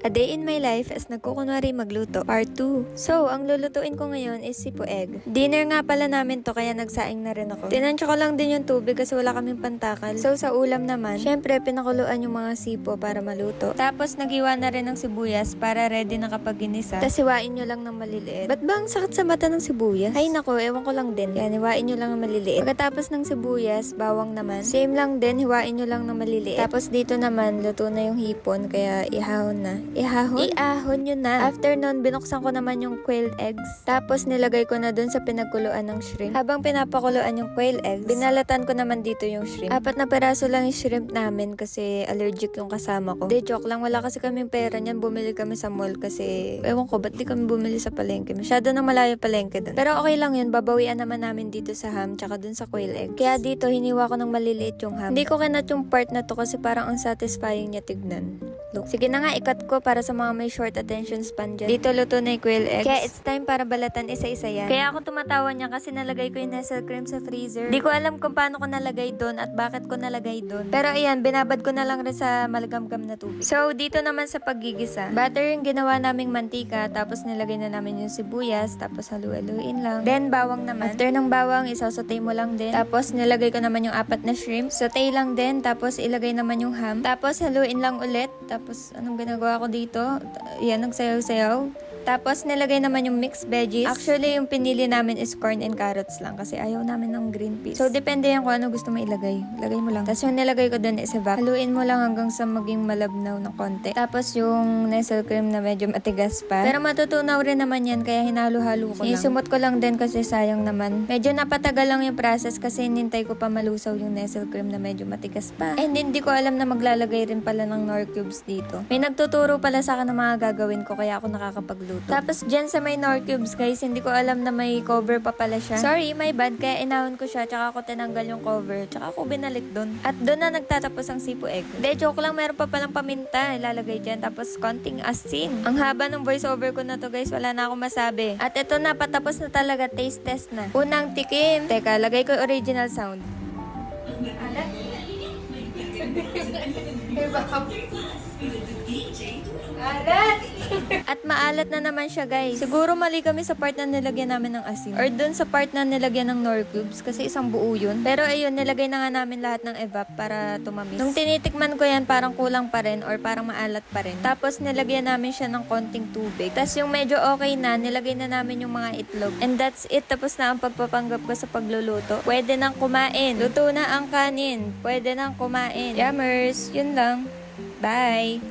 A Day in My Life as nagkukunwari magluto, Part 2. So, ang lulutuin ko ngayon is sipo egg. Dinner nga pala namin to kaya nagsaing na rin ako. Tinansya ko lang din yung tubig kasi wala kaming pantakal. So, sa ulam naman, syempre pinakuluan yung mga sipo para maluto. Tapos, nagiwa na rin ng sibuyas para ready na kapag ginisa. Tapos, hiwain nyo lang ng maliliit. Ba't ba ang sakit sa mata ng sibuyas? Ay nako, ewan ko lang din. Yan, hiwain nyo lang ng maliliit. Pagkatapos ng sibuyas, bawang naman. Same lang din, hiwain nyo lang ng maliliit. Tapos, dito naman, luto na yung hipon kaya ihahon na. Iahon nyo na. After nun, binuksan ko naman yung quail eggs. Tapos, nilagay ko na dun sa pinagkuluan ng shrimp. Habang pinapakuluan yung quail eggs, binalatan ko naman dito yung shrimp. 4 na peraso lang yung shrimp namin kasi allergic yung kasama ko. De, joke lang. Wala kasi kaming pera niyan. Bumili kami sa mall kasi, ewan ko, ba't di kami bumili sa palengke? Masyado nang malayo palengke dun. Pero okay lang yun. Babawian naman namin dito sa ham tsaka dun sa quail egg. Kaya dito, hiniwa ko ng maliliit yung ham. Hindi ko kinat yung part na to kasi parang ang satisfying niya tignan. Look. Sige na nga, ikat ko para sa mga may short attention span dyan. Dito luto na yung quail eggs. Kaya it's time para balatan isa-isa yan. Kaya ako tumatawa niya kasi nalagay ko yung Nestle cream sa freezer. Di ko alam kung paano ko nalagay doon at bakit ko nalagay doon. Pero ayan, binabad ko na lang rin sa malagamgam na tubig. So, dito naman sa paggigisa. Butter yung ginawa naming mantika, tapos nilagay na namin yung sibuyas, tapos halu-haluin lang. Then, bawang naman. After ng bawang, isasaute mo lang din. Tapos, nilagay ko naman yung 4 na shrimp. Saute lang din, tapos ilagay naman yung ham. Tapos, haluin lang ulit. Tapos, anong ginagawa ko dito? Yan, nagsayaw-sayaw. Tapos, nilagay naman yung mixed veggies. Actually, yung pinili namin is corn and carrots lang kasi ayaw namin ng green peas. So, depende yan kung ano gusto mo ilagay. Lagay mo lang. Tapos, yung nilagay ko dun is evap. Haluin mo lang hanggang sa maging malabnaw ng konti. Tapos, yung Nestle cream na medyo matigas pa. Pero matutunaw rin naman yan kaya hinalo-halo ko lang. Isumot ko lang din kasi sayang naman. Medyo napatagal lang yung process kasi nintay ko pa malusaw yung Nestle cream na medyo matigas pa. And hindi ko alam na maglalagay rin pala ng Knorr cubes dito. May nagtuturo pala sa akin ng mga gagawin ko kaya ako nakakapagluto. Tapos dyan sa may Knorr cubes guys, hindi ko alam na may cover pa pala siya. Sorry, my bad. Kaya inahon ko siya, tsaka ako tinanggal yung cover, tsaka ako binalik dun. At dun na nagtatapos ang sipo egg. De, joke lang, meron pa palang paminta ilalagay dyan. Tapos konting asin. Ang haba ng voice over ko na to guys, wala na akong masabi. At ito na, patapos na talaga, taste test na. Unang tikim. Teka, lagay ko original sound. Alat? Alat! At maalat na naman siya guys. Siguro mali kami sa part na nilagyan namin ng asin. Or dun sa part na nilagyan ng Knorr cubes kasi isang buo yun. Pero ayun, nilagay na nga namin lahat ng evap para tumamis. Nung tinitikman ko yan, parang kulang pa rin or parang maalat pa rin. Tapos nilagyan namin siya ng konting tubig. Tapos yung medyo okay na, nilagay na namin yung mga itlog. And that's it. Tapos na ang pagpapanggap ko sa pagluluto. Pwede nang kumain. Luto na ang kanin. Pwede nang kumain. Yummers! Yun lang. Bye!